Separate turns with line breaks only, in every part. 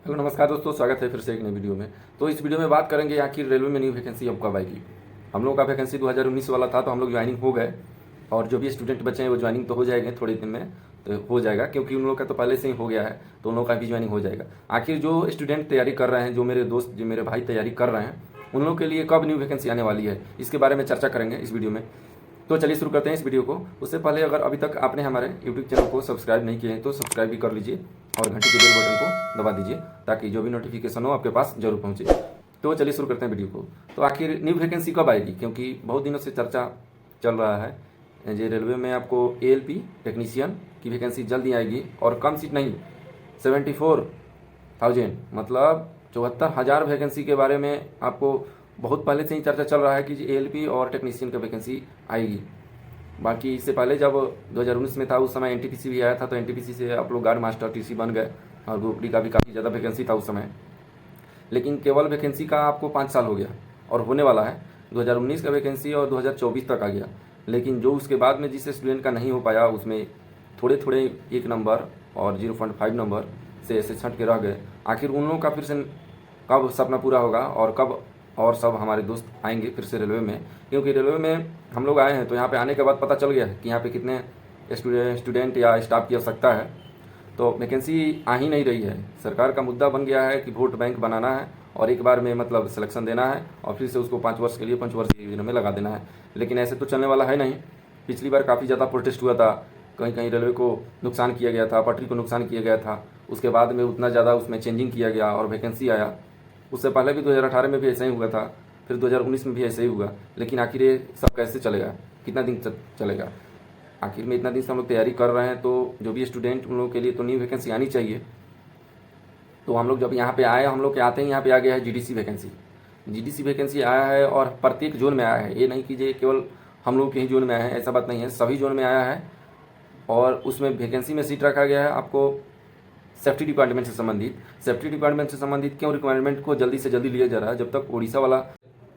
Hello नमस्कार दोस्तों, स्वागत है फिर से एक नई वीडियो में। तो इस वीडियो में बात करेंगे आखिर रेलवे में न्यू वैकेंसी अब कब आएगी। हम लोगों का वैकेंसी 2019 वाला था, तो हम लोग ज्वाइनिंग हो गए और जो भी स्टूडेंट बचे हैं वो ज्वाइनिंग तो हो जाएंगे थोड़े दिन में, तो हो जाएगा क्योंकि उन लोगों का तो पहले से ही हो गया है, तो उन लोगों का भी ज्वाइनिंग हो जाएगा। आखिर जो स्टूडेंट तैयारी कर रहे हैं, जो मेरे दोस्त, जो मेरे भाई तैयारी कर रहे हैं, उन लोगों के लिए कब न्यू वैकेंसी आने वाली है, इसके बारे में चर्चा करेंगे इस वीडियो में। तो चलिए शुरू करते हैं इस वीडियो को। उससे पहले अगर अभी तक आपने हमारे यूट्यूब चैनल को सब्सक्राइब नहीं किए हैं तो सब्सक्राइब भी कर लीजिए और घंटी के बेल बटन को दबा दीजिए ताकि जो भी नोटिफिकेशन हो आपके पास जरूर पहुंचे। तो चलिए शुरू करते हैं वीडियो को। तो आखिर न्यू वैकेंसी कब आएगी, क्योंकि बहुत दिनों से चर्चा चल रहा है जो रेलवे में आपको ALP टेक्नीशियन की वैकेंसी जल्दी आएगी और कम सीट नहीं, 74,000 मतलब 74,000 वैकेंसी के बारे में आपको बहुत पहले से ही चर्चा चल रहा है कि ALP और टेक्नीशियन का वैकेंसी आएगी। बाकी इससे पहले जब 2019 में था उस समय NTPC भी आया था, तो NTPC से आप लोग गार्ड मास्टर TC बन गए और ग्रुप डी का भी काफ़ी ज़्यादा वैकेंसी था उस समय। लेकिन केवल वैकेंसी का आपको 5 साल हो गया और होने वाला है 2019 का वैकेंसी और 2024 तक आ गया। लेकिन जो उसके बाद में जिस स्टूडेंट का नहीं हो पाया, उसमें थोड़े थोड़े 1 नंबर और 0.5 नंबर से ऐसे छंट के रह गए। आखिर उन लोगों का फिर से कब सपना पूरा होगा और कब और सब हमारे दोस्त आएंगे फिर से रेलवे में, क्योंकि रेलवे में हम लोग आए हैं तो यहाँ पे आने के बाद पता चल गया है कि यहाँ पे कितने स्टूडेंट या स्टाफ की आवश्यकता है। तो वैकेंसी आ ही नहीं रही है। सरकार का मुद्दा बन गया है कि वोट बैंक बनाना है और एक बार में मतलब सिलेक्शन देना है और फिर से उसको 5 वर्ष के लिए पंचवर्षीय योजना में लगा देना है। लेकिन ऐसे तो चलने वाला है नहीं। पिछली बार काफ़ी ज़्यादा प्रोटेस्ट हुआ था, कहीं कहीं रेलवे को नुकसान किया गया था, पटरी को नुकसान किया गया था। उसके बाद में उतना ज़्यादा उसमें चेंजिंग किया गया और वैकेंसी आया। उससे पहले भी 2018 में भी ऐसा ही हुआ था, फिर 2019 में भी ऐसे ही हुआ। लेकिन आखिर ये सब कैसे चलेगा, कितना दिन चलेगा? आखिर में इतना दिन से हम लोग तैयारी कर रहे हैं, तो जो भी स्टूडेंट उन लोगों के लिए तो न्यू वैकेंसी आनी चाहिए। तो हम लोग जब यहाँ पे आए, हम लोग के आते ही यहाँ पे आ गया है GDC वैकेंसी। GDC वैकेंसी आया है और प्रत्येक जोन में आया है। ये नहीं कि ये केवल हम लोग के ही जोन में आया है, ऐसा बात नहीं है, सभी जोन में आया है। और उसमें वैकेंसी में सीट रखा गया है आपको सेफ्टी डिपार्टमेंट से संबंधित। सेफ्टी डिपार्टमेंट से संबंधित क्यों रिक्वायरमेंट को जल्दी से जल्दी लिया जा रहा है? जब तक उड़ीसा वाला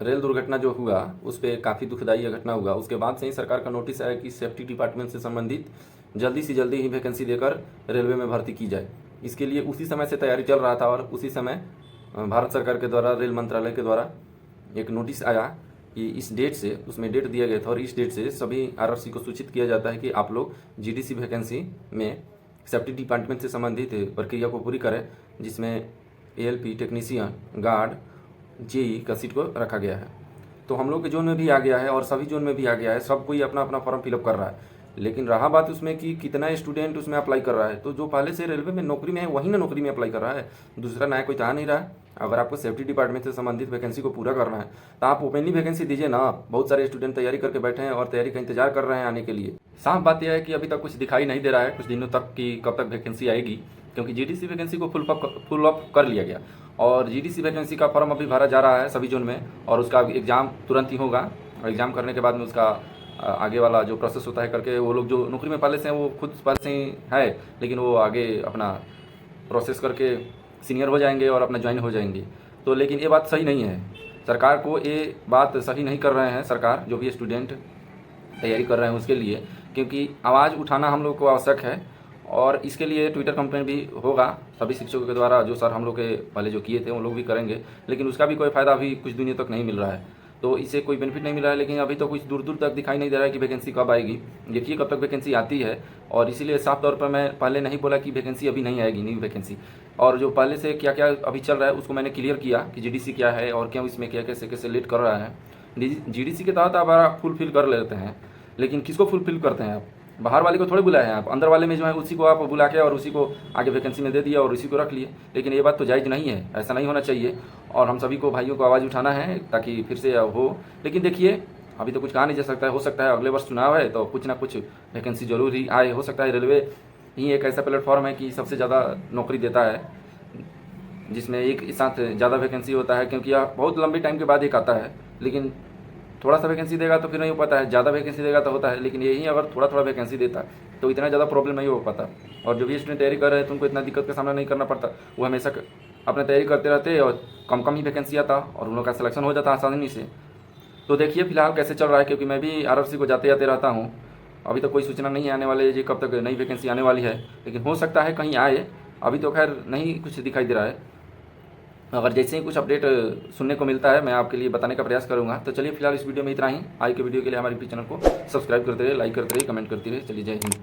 रेल दुर्घटना जो हुआ उस पर काफ़ी दुखदायी घटना हुआ, उसके बाद से ही सरकार का नोटिस आया कि सेफ्टी डिपार्टमेंट से संबंधित जल्दी से जल्दी ही वैकेंसी देकर रेलवे में भर्ती की जाए। इसके लिए उसी समय से तैयारी चल रहा था और उसी समय भारत सरकार के द्वारा, रेल मंत्रालय के द्वारा एक नोटिस आया कि इस डेट से, उसमें डेट दिया गया था और इस डेट से सभी RRC को सूचित किया जाता है कि आप लोग GDC वैकेंसी में सेफ्टी डिपार्टमेंट से संबंधित प्रक्रिया को पूरी करें, जिसमें ALP टेक्नीशियन, गार्ड, JE का सीट को रखा गया है। तो हम लोग के जोन में भी आ गया है और सभी जोन में भी आ गया है। सब कोई अपना अपना फॉर्म फिलअप कर रहा है। लेकिन रहा बात उसमें कि कितना स्टूडेंट उसमें अप्लाई कर रहा है, तो जो पहले से रेलवे में नौकरी में है वही ना नौकरी में अप्लाई कर रहा है, दूसरा नया कोई चाह नहीं रहा है। अगर आपको सेफ्टी डिपार्टमेंट से संबंधित वैकेंसी को पूरा करना है तो आप ओपनली वैकेंसी दीजिए ना। बहुत सारे स्टूडेंट तैयारी करके बैठे हैं और तैयारी का इंतजार कर रहे हैं आने के लिए। साफ बात यह है कि अभी तक कुछ दिखाई नहीं दे रहा है कुछ दिनों तक कि कब तक वैकेंसी आएगी, क्योंकि GDC वैकेंसी को फुल अप कर लिया गया और GDC वैकेंसी का फॉर्म अभी भरा जा रहा है सभी जोन में और उसका एग्ज़ाम तुरंत ही होगा। और एग्ज़ाम करने के बाद में उसका आगे वाला जो प्रोसेस होता है करके, वो लोग जो नौकरी में पहले से हैं वो खुद पहले से ही है, लेकिन वो आगे अपना प्रोसेस करके सीनियर हो जाएंगे और अपना ज्वाइन हो जाएंगे। तो लेकिन ये बात सही नहीं है, सरकार को ये बात सही नहीं कर रहे हैं सरकार, जो भी स्टूडेंट तैयारी कर रहे हैं उसके लिए, क्योंकि आवाज़ उठाना हम लोग को आवश्यक है और इसके लिए ट्विटर कंपेन भी होगा सभी शिक्षकों के द्वारा। जो सर हम लोग के पहले जो किए थे वो लोग भी करेंगे, लेकिन उसका भी कोई फ़ायदा अभी कुछ दिनों तक नहीं मिल रहा है, तो इससे कोई बेनिफिट नहीं मिल रहा है। लेकिन अभी तो कुछ दूर दूर तक दिखाई नहीं दे रहा है कि वैकेंसी कब आएगी। देखिए कब तक वैकेंसी आती है। और इसीलिए साफ तौर पर मैं पहले नहीं बोला कि वैकेंसी अभी नहीं आएगी, न्यू वैकेंसी। और जो पहले से क्या क्या अभी चल रहा है उसको मैंने क्लियर किया कि GDC क्या है और क्यों इसमें क्या कैसे कैसे लेट कर रहा है। GDC के तहत आप फुलफिल कर लेते हैं, लेकिन किसको फुलफिल करते हैं आप? बाहर वाले को थोड़े बुलाए हैं आप, अंदर वाले में जो है उसी को आप बुला के और उसी को आगे वैकेंसी में दे दिया और उसी को रख लिए। लेकिन ये बात तो जायज़ नहीं है, ऐसा नहीं होना चाहिए और हम सभी को, भाइयों को आवाज़ उठाना है ताकि फिर से हो। लेकिन देखिए अभी तो कुछ कहा नहीं जा सकता है, हो सकता है अगले वर्ष चुनाव है तो कुछ ना कुछ वैकेंसी जरूर ही आए। हो सकता है रेलवे ही एक ऐसा प्लेटफॉर्म है कि सबसे ज़्यादा नौकरी देता है, जिसमें एक साथ ज़्यादा वैकेंसी होता है, क्योंकि यह बहुत लंबे टाइम के बाद एक आता है। लेकिन थोड़ा सा वैकेंसी देगा तो फिर नहीं हो पाता है, ज़्यादा वैकेंसी देगा तो होता है, लेकिन यही अगर थोड़ा थोड़ा वैकेंसी देता तो इतना ज़्यादा प्रॉब्लम नहीं हो पाता। और जो भी स्टूडेंट तैयारी कर रहे हैं तो उनको इतना दिक्कत का सामना नहीं करना पड़ता। वो हमेशा अपना तैयारी करते रहते और कम कम ही वैकेंसी आता और उन लोग का सिलेक्शन हो जाता आसानी से। तो देखिए फिलहाल कैसे चल रहा है, क्योंकि मैं भी RRC को जाते जाते रहता हूँ। अभी तक कोई सूचना नहीं आने वाली है जी कब तक नई वैकेंसी आने वाली है, लेकिन हो सकता है कहीं आए अभी तो खैर नहीं कुछ दिखाई दे रहा है। अगर जैसे ही कुछ अपडेट सुनने को मिलता है मैं आपके लिए बताने का प्रयास करूँगा। तो चलिए फिलहाल इस वीडियो में इतना ही। आज के वीडियो के लिए हमारे यूट्यूब चैनल को सब्सक्राइब करते रहिए, लाइक करते रहिए, कमेंट करते रहिए। चलिए जय हिंद।